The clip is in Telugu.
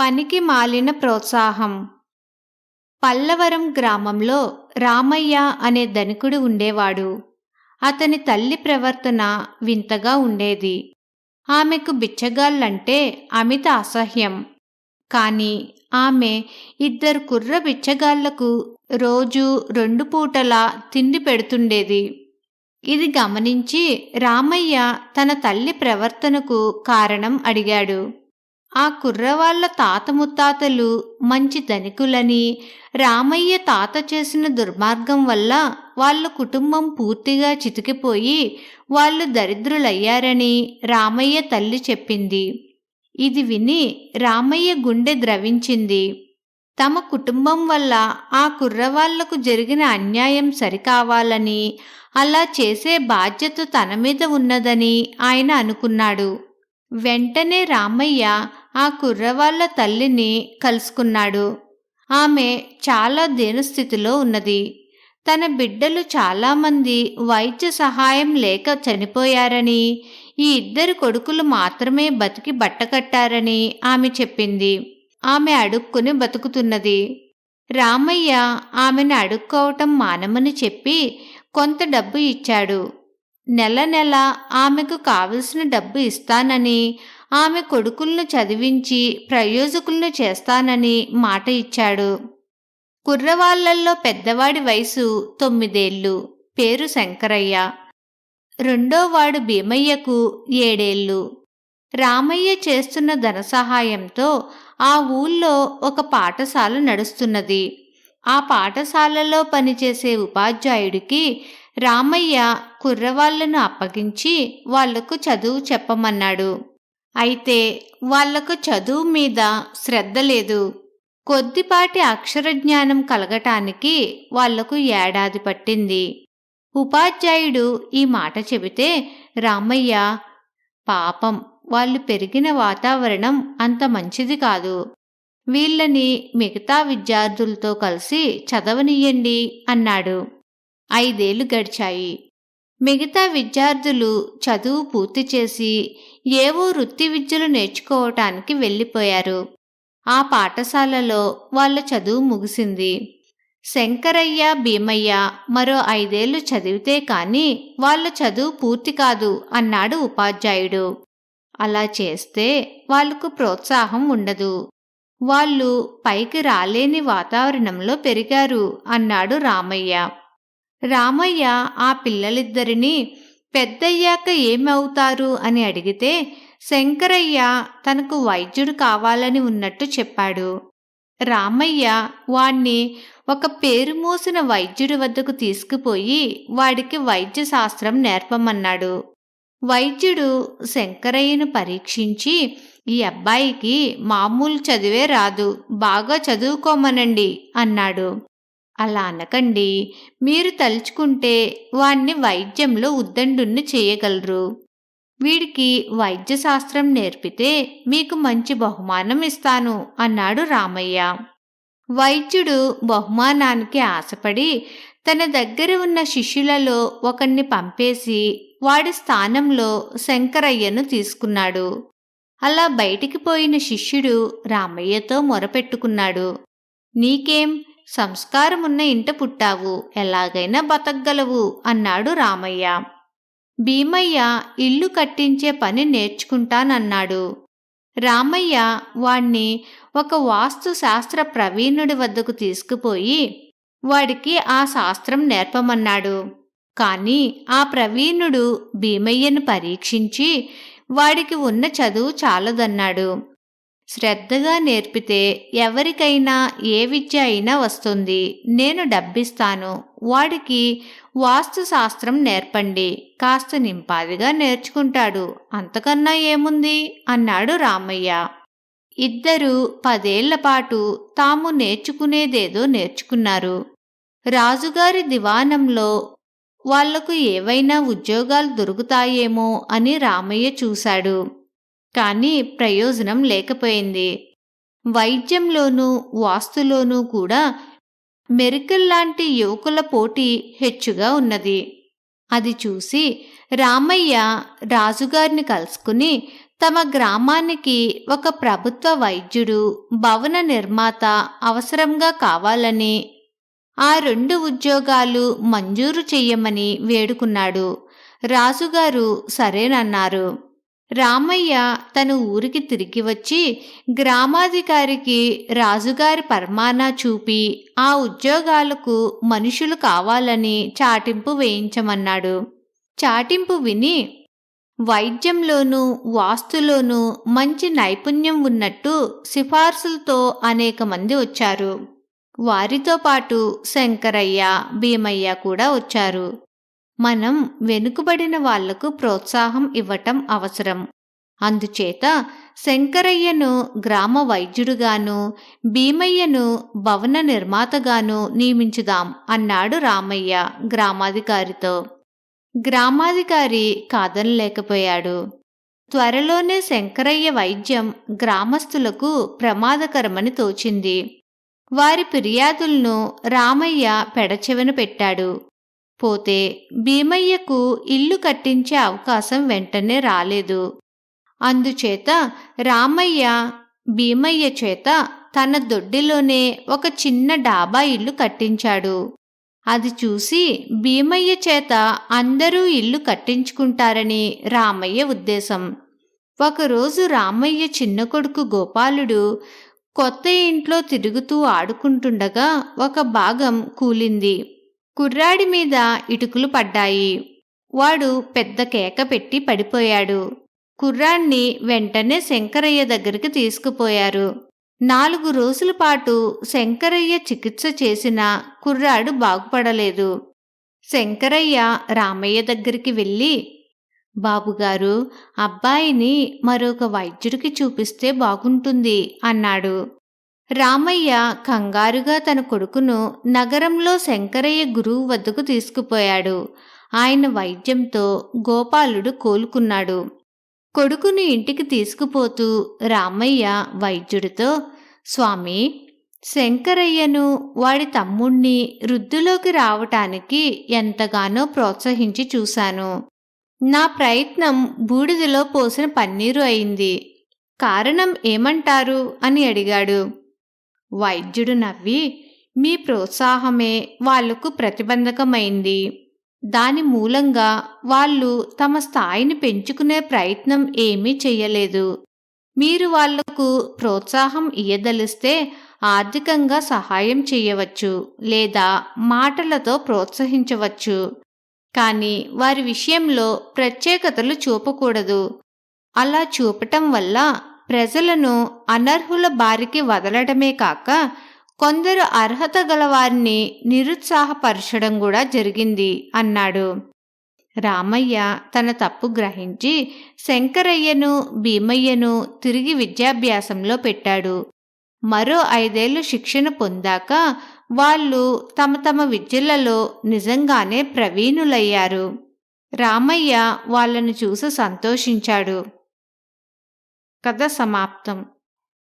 పనికి మాలిన ప్రోత్సాహం. పల్లవరం గ్రామంలో రామయ్య అనే ధనికుడు ఉండేవాడు. అతని తల్లి ప్రవర్తన వింతగా ఉండేది. ఆమెకు బిచ్చగాళ్ళంటే అమిత అసహ్యం. కాని ఆమె 2 కుర్ర బిచ్చగాళ్లకు రోజూ 2 పూటలా తిండి పెడుతుండేది. ఇది గమనించి రామయ్య తన తల్లి ప్రవర్తనకు కారణం అడిగాడు. ఆ కుర్రవాళ్ల తాత ముత్తాతలు మంచి ధనికులని, రామయ్య తాత చేసిన దుర్మార్గం వల్ల వాళ్ళ కుటుంబం పూర్తిగా చితికిపోయి వాళ్ళు దరిద్రులయ్యారని రామయ్య తల్లి చెప్పింది. ఇది విని రామయ్య గుండె ద్రవించింది. తమ కుటుంబం వల్ల ఆ కుర్రవాళ్లకు జరిగిన అన్యాయం సరికావాలని, అలా చేసే బాధ్యత తన మీద ఉన్నదని ఆయన అనుకున్నాడు. వెంటనే రామయ్య ఆ కుర్రవాళ్ల తల్లిని కలుసుకున్నాడు. ఆమె చాలా దీనస్థితిలో ఉన్నది. తన బిడ్డలు చాలామంది వైద్య సహాయం లేక చనిపోయారని, ఈ 2 కొడుకులు మాత్రమే బతికి బట్టకట్టారని ఆమె చెప్పింది. ఆమె అడుక్కుని బతుకుతున్నది. రామయ్య ఆమెను అడుక్కోవటం మానమని చెప్పి కొంత డబ్బు ఇచ్చాడు. నెల నెల ఆమెకు కావలసిన డబ్బు ఇస్తానని, ఆమె కొడుకులను చదివించి ప్రయోజకులను చేస్తానని మాట ఇచ్చాడు. కుర్రవాళ్లల్లో పెద్దవాడి వయసు 9 ఏళ్లు. పేరు శంకరయ్య. రెండోవాడు భీమయ్యకు 7 ఏళ్లు. రామయ్య చేస్తున్న ధన సహాయంతో ఆ ఊళ్ళో ఒక పాఠశాల నడుస్తున్నది. ఆ పాఠశాలలో పనిచేసే ఉపాధ్యాయుడికి రామయ్య కుర్రవాళ్లను అప్పగించి వాళ్లకు చదువు చెప్పమన్నాడు. అయితే వాళ్లకు చదువు మీద శ్రద్ధ లేదు. కొద్దిపాటి అక్షరజ్ఞానం కలగటానికి వాళ్లకు ఏడాది పట్టింది. ఉపాధ్యాయుడు ఈ మాట చెబితే రామయ్య, పాపం, వాళ్ళు పెరిగిన వాతావరణం అంత మంచిది కాదు, వీళ్ళని మిగతా విద్యార్థులతో కలిసి చదవనియ్యండి అన్నాడు. 5 ఏళ్లు గడిచాయి. మిగతా విద్యార్థులు చదువు పూర్తి చేసి ఏవో వృత్తి విద్యలు నేర్చుకోవటానికి వెళ్ళిపోయారు. ఆ పాఠశాలలో వాళ్ళ చదువు ముగిసింది. శంకరయ్య, భీమయ్య మరో 5 ఏళ్లు చదివితే కాని వాళ్ళ చదువు పూర్తి కాదు అన్నాడు ఉపాధ్యాయుడు. అలా చేస్తే వాళ్లకు ప్రోత్సాహం ఉండదు. వాళ్ళు పైకి రాలేని వాతావరణంలో పెరిగారు అన్నాడు రామయ్య. రామయ్య ఆ పిల్లలిద్దరినీ పెద్దయ్యాక ఏమవుతారు అని అడిగితే శంకరయ్య తనకు వైద్యుడు కావాలని ఉన్నట్టు చెప్పాడు. రామయ్య వాణ్ణి ఒక పేరు మోసిన వైద్యుడి వద్దకు తీసుకుపోయి వాడికి వైద్య శాస్త్రం నేర్పమన్నాడు. వైద్యుడు శంకరయ్యను పరీక్షించి, ఈ అబ్బాయికి మామూలు చదివే రాదు, బాగా చదువుకోమనండి అన్నాడు. అలా అనకండి, మీరు తలుచుకుంటే వాణ్ణి వైద్యంలో ఉద్దండుణ్ణి చేయగలరు. వీడికి వైద్య శాస్త్రం నేర్పితే మీకు మంచి బహుమానం ఇస్తాను అన్నాడు రామయ్య. వైద్యుడు బహుమానానికి ఆశపడి తన దగ్గర ఉన్న శిష్యులలో ఒకణ్ణి పంపేసి వాడి స్థానంలో శంకరయ్యను తీసుకున్నాడు. అలా బయటికి పోయిన శిష్యుడు రామయ్యతో మొరపెట్టుకున్నాడు. నీకేం, సంస్కారమున్న ఇంట పుట్టావు, ఎలాగైనా బతకగలవు అన్నాడు రామయ్య. భీమయ్య ఇల్లు కట్టించే పని నేర్చుకుంటానన్నాడు. రామయ్య వాణ్ణి ఒక వాస్తు శాస్త్ర ప్రవీణుడి వద్దకు తీసుకుపోయి వాడికి ఆ శాస్త్రం నేర్పమన్నాడు. కాని ఆ ప్రవీణుడు భీమయ్యను పరీక్షించి వాడికి ఉన్న చదువు చాలదన్నాడు. శ్రద్ధగా నేర్పితే ఎవరికైనా ఏ విద్య అయినా వస్తుంది, నేను డబ్బిస్తాను, వాడికి వాస్తు శాస్త్రం నేర్పండి, కాస్త నింపాదిగా నేర్చుకుంటాడు, అంతకన్నా ఏముంది అన్నాడు రామయ్య. ఇద్దరూ 10 ఏళ్ల పాటు తాము నేర్చుకునేదేదో నేర్చుకున్నారు. రాజుగారి దివాణంలో వాళ్లకు ఏవైనా ఉద్యోగాలు దొరుకుతాయేమో అని రామయ్య చూశాడు. కాని ప్రయోజనం లేకపోయింది. వైద్యంలోనూ వాస్తులోనూ కూడా మెరికల్లాంటి యువకుల పోటీ హెచ్చుగా ఉన్నది. అది చూసి రామయ్య రాజుగారిని కలుసుకుని తమ గ్రామానికి ఒక ప్రభుత్వ వైద్యుడు, భవన నిర్మాత అవసరంగా కావాలని, ఆ 2 ఉద్యోగాలు మంజూరు చెయ్యమని వేడుకున్నాడు. రాజుగారు సరేనన్నారు. రామయ్య తన ఊరికి తిరిగి వచ్చి గ్రామాధికారికి రాజుగారి పరమానా చూపి ఆ ఉద్యోగాలకు మనుషులు కావాలని చాటింపు వేయించమన్నాడు. చాటింపు విని వైద్యంలోనూ వాస్తులోనూ మంచి నైపుణ్యం ఉన్నట్టు సిఫార్సులతో అనేక మంది వచ్చారు. వారితో పాటు శంకరయ్య, భీమయ్య కూడా వచ్చారు. మనం వెనుకబడిన వాళ్లకు ప్రోత్సాహం ఇవ్వటం అవసరం. అందుచేత శంకరయ్యను గ్రామ వైద్యుడుగాను, భీమయ్యను భవన నిర్మాతగాను నియమించుదాం అన్నాడు రామయ్య గ్రామాధికారితో. గ్రామాధికారి కాదనలేకపోయాడు. త్వరలోనే శంకరయ్య వైద్యం గ్రామస్తులకు ప్రమాదకరమని తోచింది. వారి ఫిర్యాదులను రామయ్య పెడచెవిన పెట్టాడు. పోతే భీమయ్యకు ఇల్లు కట్టించే అవకాశం వెంటనే రాలేదు. అందుచేత రామయ్య భీమయ్య చేత తన దొడ్డిలోనే ఒక చిన్న డాబా ఇల్లు కట్టించాడు. అది చూసి భీమయ్య చేత అందరూ ఇల్లు కట్టించుకుంటారని రామయ్య ఉద్దేశం. ఒకరోజు రామయ్య చిన్న కొడుకు గోపాలుడు కొత్త ఇంట్లో తిరుగుతూ ఆడుకుంటుండగా ఒక భాగం కూలింది. కుర్రాడి మీద ఇటుకలు పడ్డాయి. వాడు పెద్ద కేక పెట్టి పడిపోయాడు. కుర్రాణ్ణి వెంటనే శంకరయ్య దగ్గరికి తీసుకుపోయారు. 4 రోజుల పాటు శంకరయ్య చికిత్స చేసినా కుర్రాడు బాగుపడలేదు. శంకరయ్య రామయ్య దగ్గరికి వెళ్ళి, బాబుగారు, అబ్బాయిని మరొక వైద్యుడికి చూపిస్తే బాగుంటుంది అన్నాడు. రామయ్య కంగారుగా తన కొడుకును నగరంలో శంకరయ్య గురువు వద్దకు తీసుకుపోయాడు. ఆయన వైద్యంతో గోపాలుడు కోలుకున్నాడు. కొడుకుని ఇంటికి తీసుకుపోతూ రామయ్య వైద్యుడితో, స్వామి, శంకరయ్యను వాడి తమ్ముణ్ణి వృద్ధిలోకి రావటానికి ఎంతగానో ప్రోత్సహించి చూశాను. నా ప్రయత్నం బూడిదలో పోసిన పన్నీరు అయింది. కారణం ఏమంటారు అని అడిగాడు. వైద్యుడు నవ్వి, మీ ప్రోత్సాహమే వాళ్లకు ప్రతిబంధకమైంది. దాని మూలంగా వాళ్ళు తమ స్థాయిని పెంచుకునే ప్రయత్నం ఏమీ చెయ్యలేదు. మీరు వాళ్లకు ప్రోత్సాహం ఇయ్యదలిస్తే ఆర్థికంగా సహాయం చెయ్యవచ్చు, లేదా మాటలతో ప్రోత్సహించవచ్చు. కానీ వారి విషయంలో ప్రత్యేకతలు చూపకూడదు. అలా చూపటం వల్ల ప్రజలను అనర్హుల బారికి వదలడమే కాక కొందరు అర్హత గలవారిని నిరుత్సాహపరచడం కూడా జరిగింది అన్నాడు. రామయ్య తన తప్పు గ్రహించి శంకరయ్యను, భీమయ్యను తిరిగి విద్యాభ్యాసంలో పెట్టాడు. మరో 5 ఏళ్లు శిక్షణ పొందాక వాళ్ళు తమ తమ విద్యలలో నిజంగానే ప్రవీణులయ్యారు. రామయ్య వాళ్ళను చూసి సంతోషించాడు. కథ సమాప్తం.